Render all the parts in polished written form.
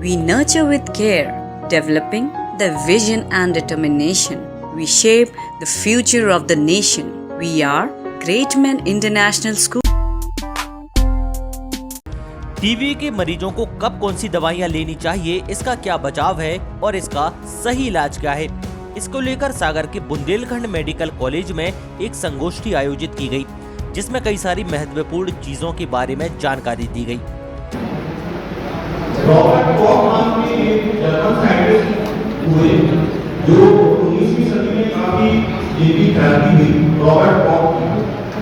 We nurture with care, developing the vision and determination. We shape the future of the nation. We are Great Men International School. TB के मरीजों को कब कौन सी दवाइयां लेनी चाहिए, इसका क्या बचाव है और इसका सही इलाज क्या है, इसको लेकर सागर के बुंदेलखंड मेडिकल कॉलेज में एक संगोष्ठी आयोजित की गई, जिसमें कई सारी महत्वपूर्ण चीजों के बारे में जानकारी दी गई। रॉबर्ट कॉक नाम के एक जर्मन साइंटिस्ट हुए जो 19वीं सदी में काफी जिनकी ख्याति हुई रॉबर्ट कॉक की।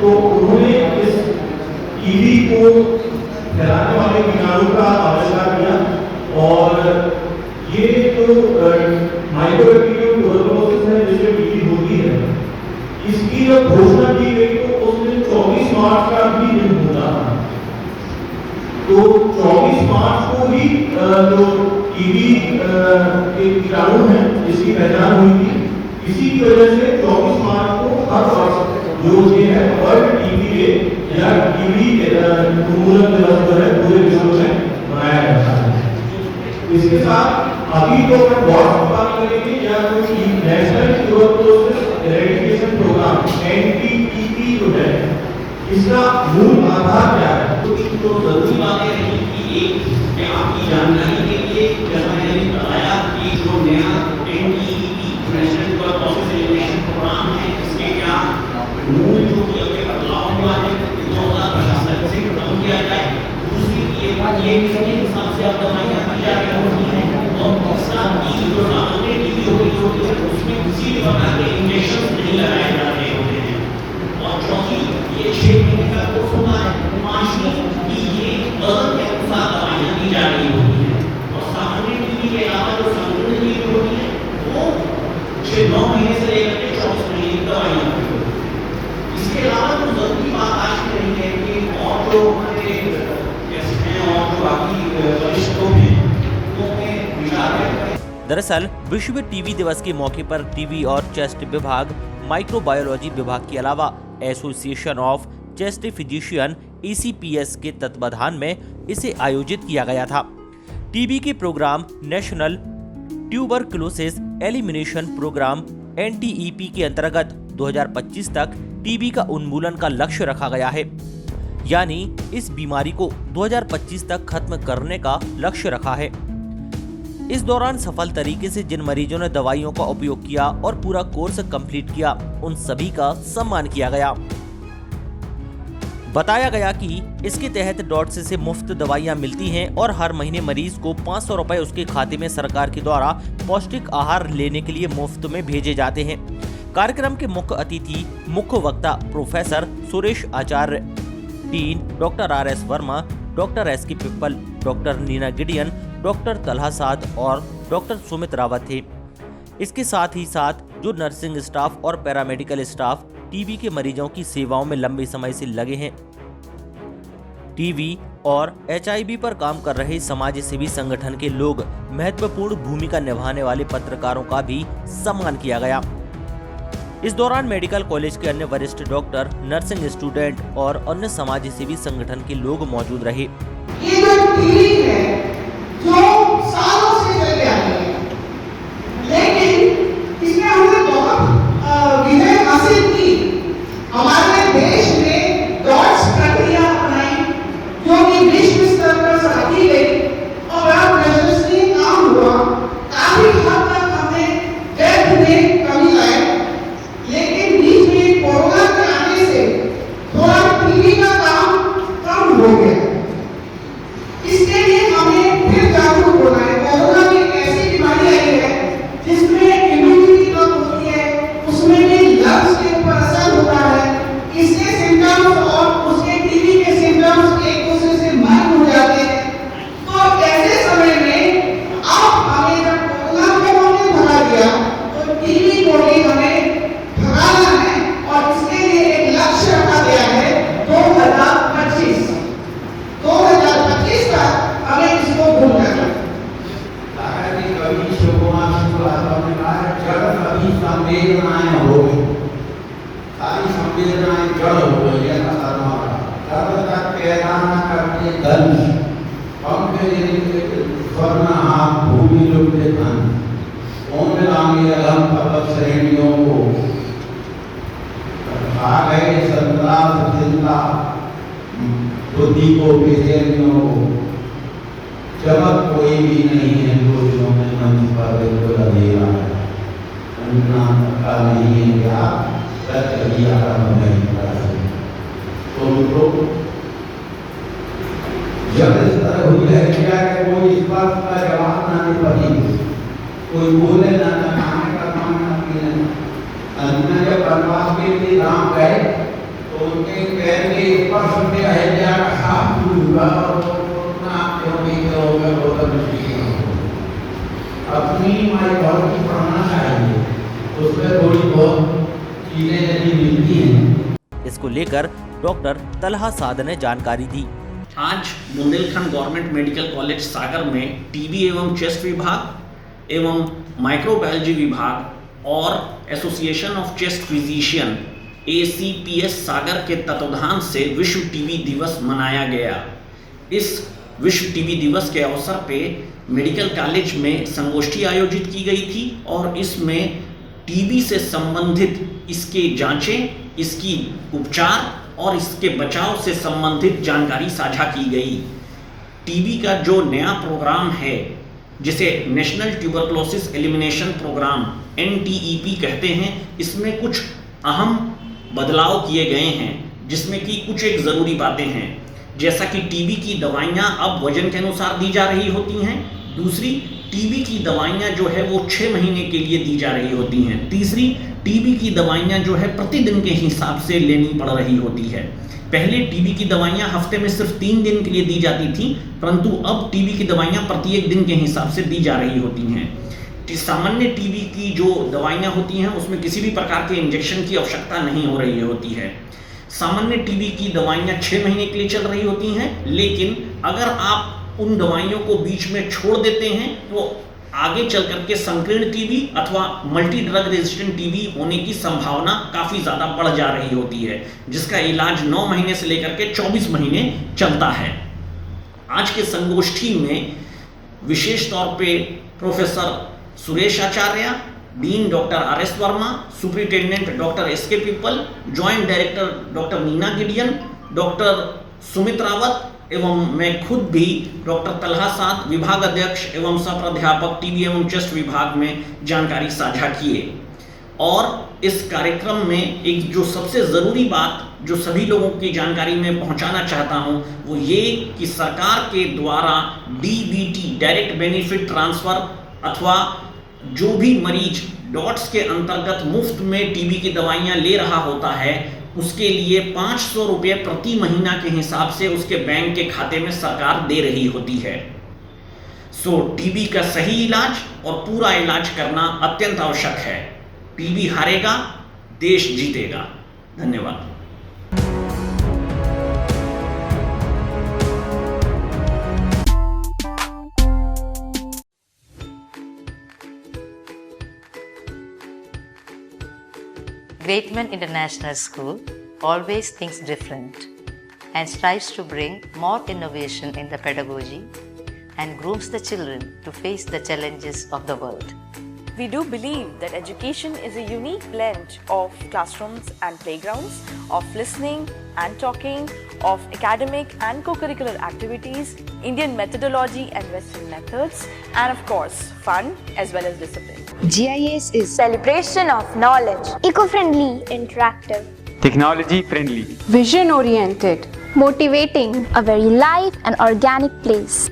तो उन्होंने इस टीबी को फैलाने वाले कीटाणु का आविष्कार किया और ये तो माइक्रोबैक्टीरियम ट्यूबरकुलोसिस है जिसमें टीबी होती है। इसकी जब घोषणा की गई तो उस दिन 24 मार्च का भी दिन होता था। तो 24 मार्च को ही जो टीबी के कीटाणु हैं जिसकी पहचान हुई थी, इसी की वजह से 24 मार्च को हर वर्ष जो ये है वर्ल्ड टीबी डे या टीबी उन्मूलन दिवस जो है पूरे विश्व में मनाया जाता है। इसके साथ अभी तो हम बहुत बात करेंगे या कोई national tuberculosis eradication programme NTTP जो है इसका मूल आधार क्या है। तो जरूरी बात है कि एक मैं आपकी जानकारी के लिए जैसा मैंने बताया कि जो नया NTTP national tuberculosis eradication programme है इसके क्या मूल जो कि अभी बदलाव हुआ है 2025 से खत्म किया जाए। दूसरी ये किसके हिसाब से अब दवाइयां दी जा रही हैं और तीसरा की जो सामान्य टीबी होती है उसमें किसी भी प्रकार के इंजेक्शन नहीं लगाए जा रहे होते हैं। और चौथी ये 6 महीने का कोर्स होता है। पांचवी कि ये वजन के अनुसार दवाइयां दी जा रही होती हैं और सामान्य टीबी के अलावा जो संपूर्ण टीबी होती है वो 9 महीने से लेकर 24 महीने की दवाइयां होती है। इसके अलावा जो जरूरी बात आज की रही है कि और जो हमारे गेस्ट हैं और जो बाकी वरिष्ठ लोग हैं उनके विचार में दरअसल विश्व टीबी दिवस के मौके पर टीबी और चेस्ट विभाग, माइक्रोबायोलॉजी विभाग के अलावा association of chest physician ECPS के तत्वाधान में इसे आयोजित किया गया था। टीबी के programme national tuberculosis elimination programme NTEP के अंतर्गत 2025 तक टीबी का उन्मूलन का लक्ष्य रखा गया है, यानी इस बीमारी को 2025 तक खत्म करने का लक्ष्य रखा है। इस दौरान सफल तरीके से जिन मरीजों ने दवाइयों का उपयोग किया और पूरा कोर्स कंप्लीट किया, उन सभी का सम्मान किया गया। बताया गया कि इसके तहत डॉट्स से मुफ्त दवाइयां मिलती हैं और हर महीने मरीज को 500 रुपए उसके खाते में सरकार के द्वारा पौष्टिक आहार लेने के लिए मुफ्त में भेजे जाते हैं। कार्यक्रम के मुख्य अतिथि मुख्य वक्ता professor Suresh Acharya, dean doctor RS Verma, doctor SK Pippal, doctor Neena Gideon, doctor Talha Saad और डॉक्टर सुमित रावत थे। इसके साथ ही साथ जो नर्सिंग स्टाफ और पैरामेडिकल स्टाफ टीबी के मरीजों की सेवाओं में लंबे समय से लगे हैं। टीबी और HIV पर काम कर रहे समाज सेवी संगठन के लोग, महत्वपूर्ण भूमिका निभाने वाले पत्रकारों का भी सम्मान किया गया। इस दौरान मेडिकल कॉलेज के अन्य वरिष्ठ डॉक्टर, नर्सिंग स्टूडेंट और अन्य समाज सेवी संगठन के लोग मौजूद रहे। ये जो टीबी है जो सालों से चले आ रही है, लेकिन इसमें हमने बहुत विजय हासिल की। हमारे देश ने डॉट्स प्रक्रिया अपनाई जो कि विश्व स्तर पर सराही गई और बड़ा प्रशंसनीय काम हुआ। काफी हद तक हमने डेथ में कमी लाई, लेकिन बीच में कोरोना के आने से थोड़ा टीबी का काम कम हो गया। इसके लिए हमें फिर जागरूक होना है। कोरोना भी एक ऐसी बीमारी आई है जिसमें इम्यूनिटी कम होती है, उसमें भी लंग्स के ऊपर असर होता है। इसके सिम्टम्स और उसके टीबी के सिम्टम्स एक दूसरे से भिन्न हो जाते हैं। तो ऐसे समय में अब हमें जब कोरोना को हमने भगा दिया तो टीबी को भी हमें भगाना है और इसके लिए एक लक्ष्य रखा गया है 2025 तक हमें इसको भूलना है। कवि शिवकुमार श्रीवास्तव ने कहा है, जड़ सभी संवेदनाएं हो गई, सारी संवेदनाएं जड़ हो गई, ऐसा तब तक पैदा न करते दंश स्वर्णहार भूमि लुटे धन ओम लांगे अलम पर्वत श्रेणियों को आ गए संतरास चिंता बुद्धि को बेचैनियों को चमक कोई भी नहीं है दोषों में मंच पर बिल्कुल अंधेरा है अन्ना पक्का नहीं है क्या सच ही आरंभ नहीं कर तो उनको जब इस तरह हुई है क्या कि कोई इस बात का जवाब ना दे पाती कोई बोले ना खाने का खाना पीने अन्ना जब वनवास के लिए राम गए तो उनके पैर के स्पर्श में अहिल्या का साफ हुआ और अपनी माई बहुत की पढ़ना चाहिए उसमें थोड़ी बहुत चीजें यदि मिलती हैं। इसको लेकर डॉक्टर तलहा साद ने जानकारी दी। आज बुंदेलखंड गवर्नमेंट मेडिकल कॉलेज सागर में टीबी एवं चेस्ट विभाग एवं माइक्रोबायोलॉजी विभाग और association of chest physician ACPS सागर के तत्वाधान से विश्व टीबी दिवस मनाया गया। इस विश्व टीबी दिवस के अवसर पे मेडिकल कॉलेज में संगोष्ठी आयोजित की गई थी और इसमें टीबी से संबंधित इसके जांचें, इसकी उपचार और इसके बचाव से संबंधित जानकारी साझा की गई। टीबी का जो नया प्रोग्राम है जिसे national tuberculosis elimination programme NTEP कहते हैं, इसमें कुछ अहम बदलाव किए गए हैं जिसमें कि कुछ एक ज़रूरी बातें हैं, जैसा कि टीबी की दवाइयाँ अब वजन के अनुसार दी जा रही होती हैं। दूसरी, टीबी की दवाइयाँ जो है वो 6 महीने के लिए दी जा रही होती हैं। तीसरी, टीबी की दवाइयाँ जो है प्रतिदिन के हिसाब से लेनी पड़ रही होती है। पहले टीबी की दवाइयाँ हफ्ते में सिर्फ 3 दिन के लिए दी जाती थी, परंतु अब टीबी की दवाइयाँ प्रत्येक दिन के हिसाब से दी जा रही होती हैं। सामान्य टीबी की जो दवाइयाँ होती हैं उसमें किसी भी प्रकार के इंजेक्शन की आवश्यकता नहीं हो रही होती है। सामान्य टीबी की दवाइयाँ 6 महीने के लिए चल रही होती हैं, लेकिन अगर आप उन दवाइयों को बीच में छोड़ देते हैं तो आगे चल करके संकीर्ण टीबी अथवा मल्टी ड्रग रेजिस्टेंट टीबी होने की संभावना काफ़ी ज़्यादा बढ़ जा रही होती है, जिसका इलाज 9 महीने से लेकर के 24 महीने चलता है। आज के संगोष्ठी में विशेष तौर पे professor Suresh Acharya, dean doctor RS Verma, superintendent doctor SK Pippal, joint director doctor Meena Gideon, doctor Sumit Rawat एवं मैं खुद भी डॉक्टर तलहा साद, विभाग अध्यक्ष एवं सह प्राध्यापक टीबी एवं चेस्ट विभाग में जानकारी साझा किए। और इस कार्यक्रम में एक जो सबसे ज़रूरी बात जो सभी लोगों की जानकारी में पहुंचाना चाहता हूं वो ये कि सरकार के द्वारा DBT डायरेक्ट बेनिफिट ट्रांसफ़र अथवा जो भी मरीज डॉट्स के अंतर्गत मुफ्त में टीबी की दवाइयाँ ले रहा होता है उसके लिए 500 रुपये प्रति महीना के हिसाब से उसके बैंक के खाते में सरकार दे रही होती है। सो टीबी का सही इलाज और पूरा इलाज करना अत्यंत आवश्यक है। टीबी हारेगा, देश जीतेगा। धन्यवाद। Greatman International School always thinks different and strives to bring more innovation in the pedagogy and grooms the children to face the challenges of the world. We do believe that education is a unique blend of classrooms and playgrounds, of listening and talking, of academic and co-curricular activities, Indian methodology and Western methods, and of course, fun as well as discipline. GIS is celebration of knowledge, eco-friendly, interactive, technology-friendly, vision-oriented, motivating, a very live and organic place.